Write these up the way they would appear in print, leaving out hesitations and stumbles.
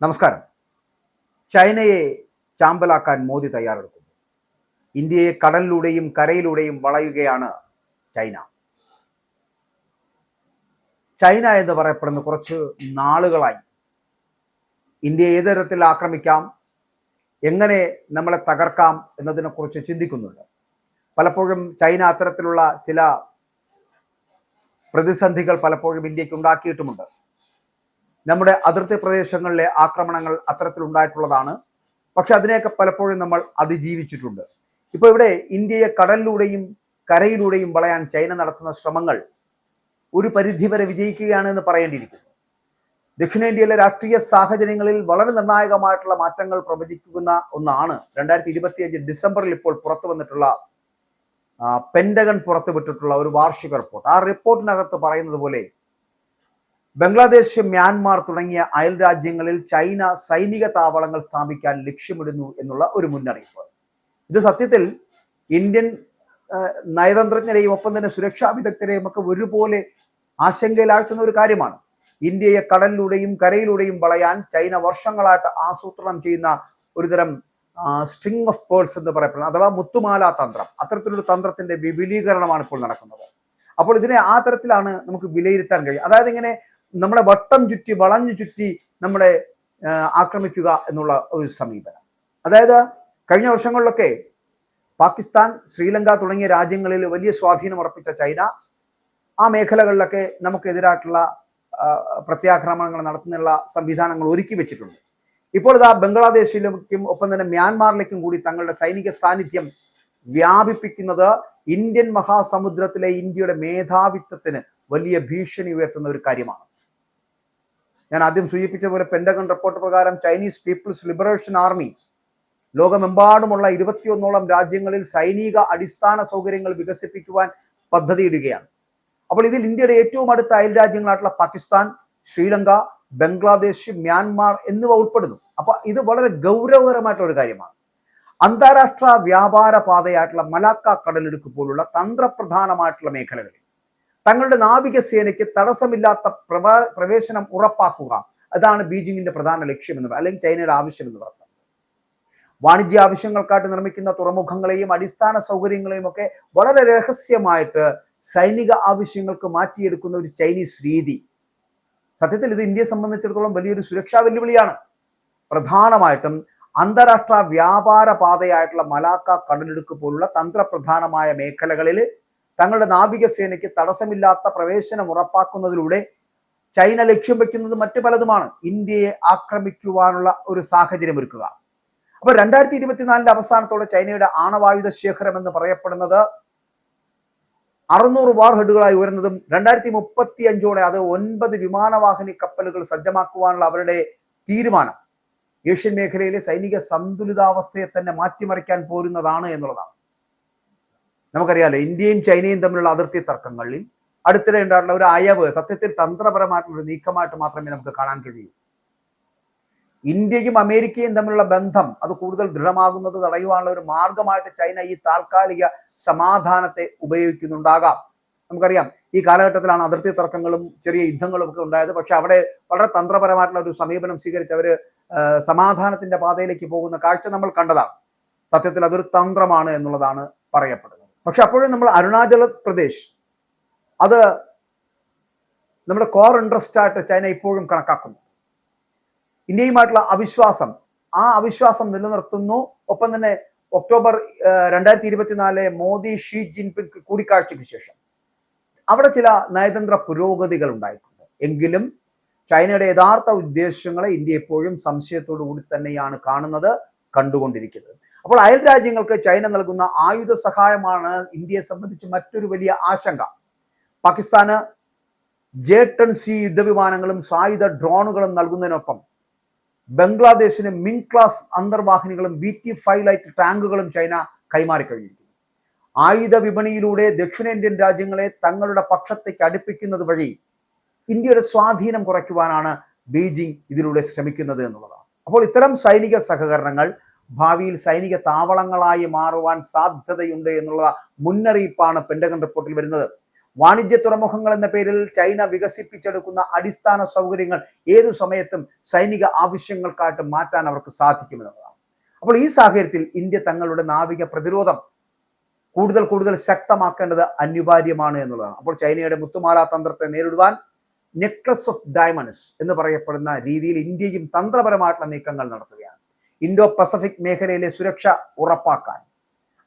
നമസ്കാരം. ചൈനയെ ചാമ്പലാക്കാൻ മോദി തയ്യാറെടുക്കുന്നു. ഇന്ത്യയെ കടലിലൂടെയും കരയിലൂടെയും വളയുകയാണ് ചൈന. ചൈന എന്ന് പറയപ്പെടുന്ന കുറച്ച് നാളുകളായി ഇന്ത്യയെ ഏത് തരത്തിൽ ആക്രമിക്കാം, എങ്ങനെ നമ്മളെ തകർക്കാം എന്നതിനെക്കുറിച്ച് ചിന്തിക്കുന്നുണ്ട്. പലപ്പോഴും ചൈന അത്തരത്തിലുള്ള ചില പ്രതിസന്ധികൾ പലപ്പോഴും ഇന്ത്യക്ക് ഉണ്ടാക്കിയിട്ടുമുണ്ട്. നമ്മുടെ അതിർത്തി പ്രദേശങ്ങളിലെ ആക്രമണങ്ങൾ അത്തരത്തിലുണ്ടായിട്ടുള്ളതാണ്. പക്ഷെ അതിനെയൊക്കെ പലപ്പോഴും നമ്മൾ അതിജീവിച്ചിട്ടുണ്ട്. ഇപ്പോൾ ഇവിടെ ഇന്ത്യയെ കടലിലൂടെയും കരയിലൂടെയും വളയാൻ ചൈന നടത്തുന്ന ശ്രമങ്ങൾ ഒരു പരിധിവരെ വിജയിക്കുകയാണ് എന്ന് പറയേണ്ടിയിരിക്കുന്നു. ദക്ഷിണേന്ത്യയിലെ രാഷ്ട്രീയ സാഹചര്യങ്ങളിൽ വളരെ നിർണായകമായിട്ടുള്ള മാറ്റങ്ങൾ പ്രവചിക്കുന്ന ഒന്നാണ് 2025 ഡിസംബറിൽ ഇപ്പോൾ പുറത്തു വന്നിട്ടുള്ള പെന്റഗൺ പുറത്തുവിട്ടിട്ടുള്ള ഒരു വാർഷിക റിപ്പോർട്ട്. ആ റിപ്പോർട്ടിനകത്ത് പറയുന്നത് പോലെ ബംഗ്ലാദേശ്, മ്യാൻമാർ തുടങ്ങിയ അയൽ രാജ്യങ്ങളിൽ ചൈന സൈനിക താവളങ്ങൾ സ്ഥാപിക്കാൻ ലക്ഷ്യമിടുന്നു എന്നുള്ള ഒരു മുന്നറിയിപ്പ്. ഇത് സത്യത്തിൽ ഇന്ത്യൻ നയതന്ത്രജ്ഞരെയും ഒപ്പം തന്നെ സുരക്ഷാ വിദഗ്ധരെയും ഒക്കെ ഒരുപോലെ ആശങ്കയിലാഴ്ത്തുന്ന ഒരു കാര്യമാണ്. ഇന്ത്യയെ കടലിലൂടെയും കരയിലൂടെയും വളയാൻ ചൈന വർഷങ്ങളായിട്ട് ആസൂത്രണം ചെയ്യുന്ന ഒരുതരം സ്ട്രിങ് ഓഫ് പേൾസ് എന്ന് പറയപ്പെടുന്നത്, അഥവാ മുത്തുമാല തന്ത്രം, അത്തരത്തിലൊരു തന്ത്രത്തിന്റെ വിപുലീകരണമാണ് ഇപ്പോൾ നടക്കുന്നത്. അപ്പോൾ ഇതിനെ ആ തരത്തിലാണ് നമുക്ക് വിലയിരുത്താൻ കഴിയും. അതായത് ഇങ്ങനെ നമ്മളെ വട്ടം ചുറ്റി വളഞ്ഞു ചുറ്റി നമ്മളെ ആക്രമിക്കുക എന്നുള്ള ഒരു സമീപനം. അതായത് കഴിഞ്ഞ വർഷങ്ങളിലൊക്കെ പാകിസ്ഥാൻ, ശ്രീലങ്ക തുടങ്ങിയ രാജ്യങ്ങളിൽ വലിയ സ്വാധീനം ഉറപ്പിച്ച ചൈന ആ മേഖലകളിലൊക്കെ നമുക്കെതിരായിട്ടുള്ള പ്രത്യാക്രമണങ്ങൾ നടത്തുന്നുള്ള സംവിധാനങ്ങൾ ഒരുക്കി വെച്ചിട്ടുണ്ട്. ഇപ്പോൾ ഇതാ ബംഗ്ലാദേശിലേക്കും ഒപ്പം തന്നെ മ്യാൻമാറിലേക്കും കൂടി തങ്ങളുടെ സൈനിക സാന്നിധ്യം വ്യാപിപ്പിക്കുന്നത് ഇന്ത്യൻ മഹാസമുദ്രത്തിലെ ഇന്ത്യയുടെ മേധാവിത്വത്തിന് വലിയ ഭീഷണി ഉയർത്തുന്ന ഒരു കാര്യമാണ്. ഞാൻ ആദ്യം സൂചിപ്പിച്ച പോലെ പെന്റഗൺ റിപ്പോർട്ട് പ്രകാരം ചൈനീസ് പീപ്പിൾസ് ലിബറേഷൻ ആർമി ലോകമെമ്പാടുമുള്ള 21ഓളം രാജ്യങ്ങളിൽ സൈനിക അടിസ്ഥാന സൗകര്യങ്ങൾ വികസിപ്പിക്കുവാൻ പദ്ധതിയിടുകയാണ്. അപ്പോൾ ഇതിൽ ഇന്ത്യയുടെ ഏറ്റവും അടുത്ത അയൽ രാജ്യങ്ങളായിട്ടുള്ള പാകിസ്ഥാൻ, ശ്രീലങ്ക, ബംഗ്ലാദേശ്, മ്യാൻമാർ എന്നിവ ഉൾപ്പെടുന്നു. അപ്പൊ ഇത് വളരെ ഗൗരവകരമായിട്ടുള്ള ഒരു കാര്യമാണ്. അന്താരാഷ്ട്ര വ്യാപാര പാതയായിട്ടുള്ള മലാക്ക കടലിടുക്ക് പോലുള്ള തന്ത്രപ്രധാനമായിട്ടുള്ള മേഖലകളിൽ തങ്ങളുടെ നാവികസേനയ്ക്ക് തടസ്സമില്ലാത്ത പ്രവേശനം ഉറപ്പാക്കുക, അതാണ് ബീജിംഗിന്റെ പ്രധാന ലക്ഷ്യം എന്ന് അല്ലെങ്കിൽ ചൈനയുടെ ആവശ്യം എന്ന് പറയുന്നത്. വാണിജ്യ ആവശ്യങ്ങൾക്കായിട്ട് നിർമ്മിക്കുന്ന തുറമുഖങ്ങളെയും അടിസ്ഥാന സൗകര്യങ്ങളെയും ഒക്കെ വളരെ രഹസ്യമായിട്ട് സൈനിക ആവശ്യങ്ങൾക്ക് മാറ്റിയെടുക്കുന്ന ഒരു ചൈനീസ് രീതി, സത്യത്തിൽ ഇത് ഇന്ത്യയെ സംബന്ധിച്ചിടത്തോളം വലിയൊരു സുരക്ഷാ വെല്ലുവിളിയാണ്. പ്രധാനമായിട്ടും അന്താരാഷ്ട്ര വ്യാപാര പാതയായിട്ടുള്ള മലാക്ക കടലിടുക്ക് പോലുള്ള തന്ത്രപ്രധാനമായ മേഖലകളിൽ തങ്ങളുടെ നാവികസേനയ്ക്ക് തടസ്സമില്ലാത്ത പ്രവേശനം ഉറപ്പാക്കുന്നതിലൂടെ ചൈന ലക്ഷ്യം വെക്കുന്നത് മറ്റു പലതുമാണ്. ഇന്ത്യയെ ആക്രമിക്കുവാനുള്ള ഒരു സാഹചര്യം ഒരുക്കുക. അപ്പൊ 2024 അവസാനത്തോടെ ചൈനയുടെ ആണവായുധ ശേഖരം എന്ന് പറയപ്പെടുന്നത് 600 വാർ ഹെഡുകളായി ഉയർന്നതും 2035ഓടെ അത് 9 വിമാനവാഹിനി കപ്പലുകൾ സജ്ജമാക്കുവാനുള്ള അവരുടെ തീരുമാനം ഏഷ്യൻ മേഖലയിലെ സൈനിക സന്തുലിതാവസ്ഥയെ തന്നെ മാറ്റിമറിക്കാൻ പോരുന്നതാണ് എന്നുള്ളതാണ്. നമുക്കറിയാലോ, ഇന്ത്യയും ചൈനയും തമ്മിലുള്ള അതിർത്തി തർക്കങ്ങളിൽ അടുത്തിടെ ഉണ്ടായിട്ടുള്ള ഒരു അയവ് സത്യത്തിൽ തന്ത്രപരമായിട്ടുള്ള ഒരു നീക്കമായിട്ട് മാത്രമേ നമുക്ക് കാണാൻ കഴിയൂ. ഇന്ത്യയും അമേരിക്കയും തമ്മിലുള്ള ബന്ധം അത് കൂടുതൽ ദൃഢമാകുന്നത് തടയുവാനുള്ള ഒരു മാർഗമായിട്ട് ചൈന ഈ താൽക്കാലിക സമാധാനത്തെ ഉപയോഗിക്കുന്നുണ്ടാകാം. നമുക്കറിയാം, ഈ കാലഘട്ടത്തിലാണ് അതിർത്തി തർക്കങ്ങളും ചെറിയ യുദ്ധങ്ങളും ഒക്കെ ഉണ്ടായത്. പക്ഷെ അവിടെ വളരെ തന്ത്രപരമായിട്ടുള്ള ഒരു സമീപനം സ്വീകരിച്ച് അവര് സമാധാനത്തിന്റെ പാതയിലേക്ക് പോകുന്ന കാഴ്ച നമ്മൾ കണ്ടതാണ്. സത്യത്തിൽ അതൊരു തന്ത്രമാണ് എന്നുള്ളതാണ് പറയപ്പെടുന്നത്. പക്ഷെ അപ്പോഴും നമ്മൾ അരുണാചൽ പ്രദേശ് അത് നമ്മുടെ കോർ ഇൻട്രസ്റ്റ് ആയിട്ട് ചൈന ഇപ്പോഴും കണക്കാക്കുന്നു. ഇന്ത്യയുമായിട്ടുള്ള അവിശ്വാസം, ആ അവിശ്വാസം നിലനിർത്തുന്നു. ഒപ്പം തന്നെ ഒക്ടോബർ 2024 മോദി ഷീ ജിൻപിങ് കൂടിക്കാഴ്ചയ്ക്ക് ശേഷം അവിടെ ചില നയതന്ത്ര പുരോഗതികൾ ഉണ്ടായിട്ടുണ്ട്. എങ്കിലും ചൈനയുടെ യഥാർത്ഥ ഉദ്ദേശങ്ങളെ ഇന്ത്യ എപ്പോഴും സംശയത്തോടു കൂടി തന്നെയാണ് കണ്ടുകൊണ്ടിരിക്കുന്നത്. അപ്പോൾ അയൽ രാജ്യങ്ങൾക്ക് ചൈന നൽകുന്ന ആയുധ സഹായമാണ് ഇന്ത്യയെ സംബന്ധിച്ച് മറ്റൊരു വലിയ ആശങ്ക. പാകിസ്ഥാന് J-10C യുദ്ധവിമാനങ്ങളും സായുധ ഡ്രോണുകളും നൽകുന്നതിനൊപ്പം ബംഗ്ലാദേശിന് മിങ് ക്ലാസ് അന്തർവാഹിനികളും BT-5 ലൈറ്റ് ടാങ്കുകളും ചൈന കൈമാറിക്കഴിഞ്ഞിരിക്കുന്നു. ആയുധ വിപണിയിലൂടെ ദക്ഷിണേന്ത്യൻ രാജ്യങ്ങളെ തങ്ങളുടെ പക്ഷത്തേക്ക് അടുപ്പിക്കുന്നത് വഴി ഇന്ത്യയുടെ സ്വാധീനം കുറയ്ക്കുവാനാണ് ബീജിംഗ് ഇതിലൂടെ ശ്രമിക്കുന്നത് എന്നുള്ളതാണ്. അപ്പോൾ ഇത്തരം സൈനിക സഹകരണങ്ങൾ ഭാവിയിൽ സൈനിക താവളങ്ങളായി മാറുവാൻ സാധ്യതയുണ്ട് എന്നുള്ള മുന്നറിയിപ്പാണ് പെന്റഗൺ റിപ്പോർട്ടിൽ വരുന്നത്. വാണിജ്യ തുറമുഖങ്ങൾ എന്ന പേരിൽ ചൈന വികസിപ്പിച്ചെടുക്കുന്ന അടിസ്ഥാന സൗകര്യങ്ങൾ ഏതു സമയത്തും സൈനിക ആവശ്യങ്ങൾക്കായിട്ട് മാറ്റാൻ അവർക്ക് സാധിക്കുമെന്നുള്ളതാണ്. അപ്പോൾ ഈ സാഹചര്യത്തിൽ ഇന്ത്യ തങ്ങളുടെ നാവിക പ്രതിരോധം കൂടുതൽ ശക്തമാക്കേണ്ടത് അനിവാര്യമാണ് എന്നുള്ളതാണ്. അപ്പോൾ ചൈനയുടെ മുത്തുമാല തന്ത്രത്തെ നേരിടുവാൻ നെക്ലസ് ഓഫ് ഡയമണ്ട്സ് എന്ന് പറയപ്പെടുന്ന രീതിയിൽ ഇന്ത്യയും തന്ത്രപരമായിട്ടുള്ള നീക്കങ്ങൾ നടത്തുകയാണ്. ഇൻഡോ പസഫിക് മേഖലയിലെ സുരക്ഷ ഉറപ്പാക്കാൻ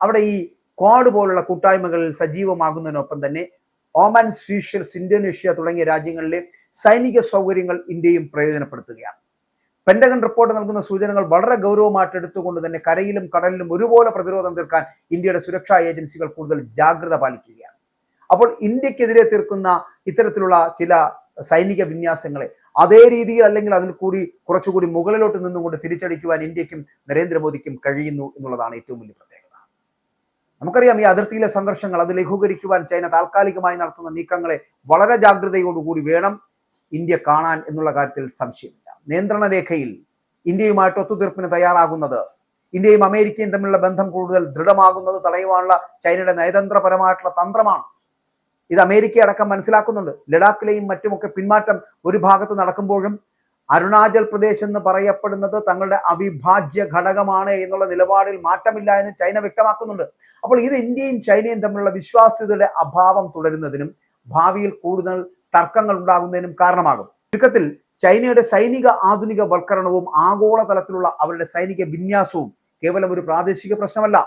അവിടെ ഈ ക്വാഡ് പോലുള്ള കൂട്ടായ്മകളിൽ സജീവമാകുന്നതിനൊപ്പം തന്നെ ഒമാൻ, സീഷെൽസ്, ഇന്തോനേഷ്യ തുടങ്ങിയ രാജ്യങ്ങളിലെ സൈനിക സൗകര്യങ്ങൾ ഇന്ത്യയും പ്രയോജനപ്പെടുത്തുകയാണ്. പെന്റഗൺ റിപ്പോർട്ട് നൽകുന്ന സൂചനകൾ വളരെ ഗൗരവമായിട്ട് എടുത്തുകൊണ്ട് തന്നെ കരയിലും കടലിലും ഒരുപോലെ പ്രതിരോധം തീർക്കാൻ ഇന്ത്യയുടെ സുരക്ഷാ ഏജൻസികൾ കൂടുതൽ ജാഗ്രത പാലിക്കുകയാണ്. അപ്പോൾ ഇന്ത്യക്കെതിരെ തീർക്കുന്ന ഇത്തരത്തിലുള്ള ചില സൈനിക വിന്യാസങ്ങളെ അതേ രീതിയിൽ അല്ലെങ്കിൽ അതിൽ കൂടി കുറച്ചുകൂടി മുകളിലോട്ട് നിന്നുകൊണ്ട് തിരിച്ചടിക്കുവാൻ ഇന്ത്യക്കും നരേന്ദ്രമോദിക്കും കഴിയുന്നു എന്നുള്ളതാണ് ഏറ്റവും വലിയ പ്രത്യേകത. നമുക്കറിയാം, ഈ അതിർത്തിയിലെ സംഘർഷങ്ങൾ അത് ലഘൂകരിക്കുവാൻ ചൈന താൽക്കാലികമായി നടത്തുന്ന നീക്കങ്ങളെ വളരെ ജാഗ്രതയോടുകൂടി വേണം ഇന്ത്യ കാണാൻ എന്നുള്ള കാര്യത്തിൽ സംശയമില്ല. നിയന്ത്രണ രേഖയിൽ ഇന്ത്യയുമായിട്ട് ഒത്തുതീർപ്പിന് തയ്യാറാകുന്നത്, ഇന്ത്യയും അമേരിക്കയും തമ്മിലുള്ള ബന്ധം കൂടുതൽ ദൃഢമാകുന്നത് തടയുവാനുള്ള ചൈനയുടെ നയതന്ത്രപരമായിട്ടുള്ള തന്ത്രമാണ്. ഇത് അമേരിക്ക അടക്കം മനസ്സിലാക്കുന്നുണ്ട്. ലഡാക്കിലെയും മറ്റുമൊക്കെ പിന്മാറ്റം ഒരു ഭാഗത്ത് നടക്കുമ്പോഴും അരുണാചൽ പ്രദേശ് എന്ന് പറയപ്പെടുന്നത് തങ്ങളുടെ അവിഭാജ്യ ഘടകമാണ് എന്നുള്ള നിലപാടിൽ മാറ്റമില്ല എന്ന് ചൈന വ്യക്തമാക്കുന്നുണ്ട്. അപ്പോൾ ഇത് ഇന്ത്യയും ചൈനയും തമ്മിലുള്ള വിശ്വാസ്യതയുടെ അഭാവം തുടരുന്നതിനും ഭാവിയിൽ കൂടുതൽ തർക്കങ്ങൾ ഉണ്ടാകുന്നതിനും കാരണമാകും. ചുരുക്കത്തിൽ ചൈനയുടെ സൈനിക ആധുനിക വൽക്കരണവും ആഗോളതലത്തിലുള്ള അവരുടെ സൈനിക വിന്യാസവും കേവലം ഒരു പ്രാദേശിക പ്രശ്നമല്ല,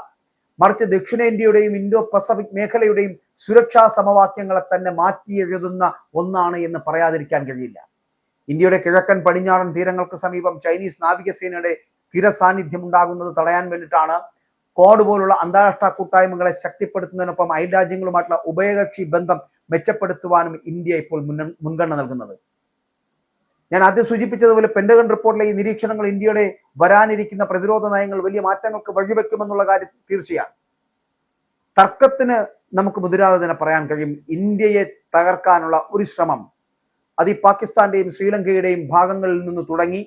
മറിച്ച് ദക്ഷിണേന്ത്യയുടെയും ഇൻഡോ പസഫിക് മേഖലയുടെയും സുരക്ഷാ സമവാക്യങ്ങളെ തന്നെ മാറ്റിയെഴുതുന്ന ഒന്നാണ് എന്ന് പറയാതിരിക്കാൻ കഴിയില്ല. ഇന്ത്യയുടെ കിഴക്കൻ പടിഞ്ഞാറൻ തീരങ്ങൾക്ക് സമീപം ചൈനീസ് നാവികസേനയുടെ സ്ഥിര സാന്നിധ്യം ഉണ്ടാകുന്നത് തടയാൻ വേണ്ടിയിട്ടാണ് ക്വാഡ് പോലുള്ള അന്താരാഷ്ട്ര കൂട്ടായ്മകളെ ശക്തിപ്പെടുത്തുന്നതിനൊപ്പം അയൽ രാജ്യങ്ങളുമായിട്ടുള്ള ഉഭയകക്ഷി ബന്ധം മെച്ചപ്പെടുത്തുവാനും ഇന്ത്യ ഇപ്പോൾ മുൻഗണന നൽകുന്നത്. ഞാൻ ആദ്യം സൂചിപ്പിച്ചതുപോലെ പെന്റഗൺ റിപ്പോർട്ടിലെ ഈ നിരീക്ഷണങ്ങൾ ഇന്ത്യയുടെ വരാനിരിക്കുന്ന പ്രതിരോധ നയങ്ങൾ വലിയ മാറ്റങ്ങൾക്ക് വഴിവെക്കുമെന്നുള്ള കാര്യം തീർച്ചയാണ്. തർക്കത്തിന് നമുക്ക് മുതിരാതെ തന്നെ പറയാൻ കഴിയും, ഇന്ത്യയെ തകർക്കാനുള്ള ഒരു ശ്രമം അത് ഈ പാകിസ്ഥാന്റെയും ശ്രീലങ്കയുടെയും ഭാഗങ്ങളിൽ നിന്ന് തുടങ്ങി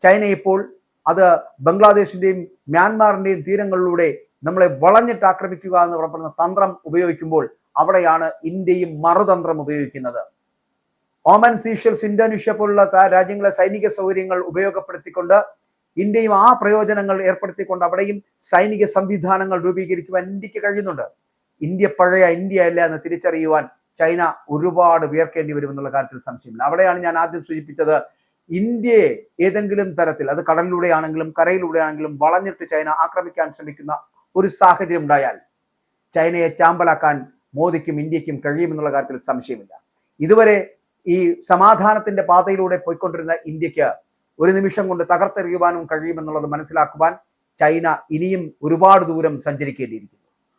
ചൈന ഇപ്പോൾ അത് ബംഗ്ലാദേശിന്റെയും മ്യാൻമാറിന്റെയും തീരങ്ങളിലൂടെ നമ്മളെ വളഞ്ഞിട്ട് ആക്രമിക്കുക എന്ന് പറയപ്പെടുന്ന തന്ത്രം ഉപയോഗിക്കുമ്പോൾ അവിടെയാണ് ഇന്ത്യയും മറുതന്ത്രം ഉപയോഗിക്കുന്നത്. ഒമാൻ, സീഷെൽസ്, ഇന്തോനേഷ്യ പോലുള്ള രാജ്യങ്ങളെ സൈനിക സൗകര്യങ്ങൾ ഉപയോഗപ്പെടുത്തിക്കൊണ്ട് ഇന്ത്യയും ആ പ്രയോജനങ്ങൾ ഏർപ്പെടുത്തിക്കൊണ്ട് അവിടെയും സൈനിക സംവിധാനങ്ങൾ രൂപീകരിക്കുവാൻ ഇന്ത്യക്ക് കഴിയുന്നുണ്ട്. ഇന്ത്യ പഴയ ഇന്ത്യ അല്ല എന്ന് തിരിച്ചറിയുവാൻ ചൈന ഒരുപാട് വിയർക്കേണ്ടി വരുമെന്നുള്ള കാര്യത്തിൽ സംശയമില്ല. അവിടെയാണ് ഞാൻ ആദ്യം സൂചിപ്പിച്ചത്, ഇന്ത്യയെ ഏതെങ്കിലും തരത്തിൽ അത് കടലിലൂടെ ആണെങ്കിലും കരയിലൂടെ ആണെങ്കിലും വളഞ്ഞിട്ട് ചൈന ആക്രമിക്കാൻ ശ്രമിക്കുന്ന ഒരു സാഹചര്യം ഉണ്ടായാൽ ചൈനയെ ചാമ്പലാക്കാൻ മോദിക്കും ഇന്ത്യക്കും കഴിയുമെന്നുള്ള കാര്യത്തിൽ സംശയമില്ല. ഇതുവരെ ഈ സമാധാനത്തിന്റെ പാതയിലൂടെ പോയിക്കൊണ്ടിരുന്ന ഇന്ത്യക്ക് ഒരു നിമിഷം കൊണ്ട് തകർത്തെറിയുവാനും കഴിയുമെന്നുള്ളത് മനസ്സിലാക്കുവാൻ ചൈന ഇനിയും ഒരുപാട് ദൂരം സഞ്ചരിക്കേണ്ടിയിരിക്കുന്നു.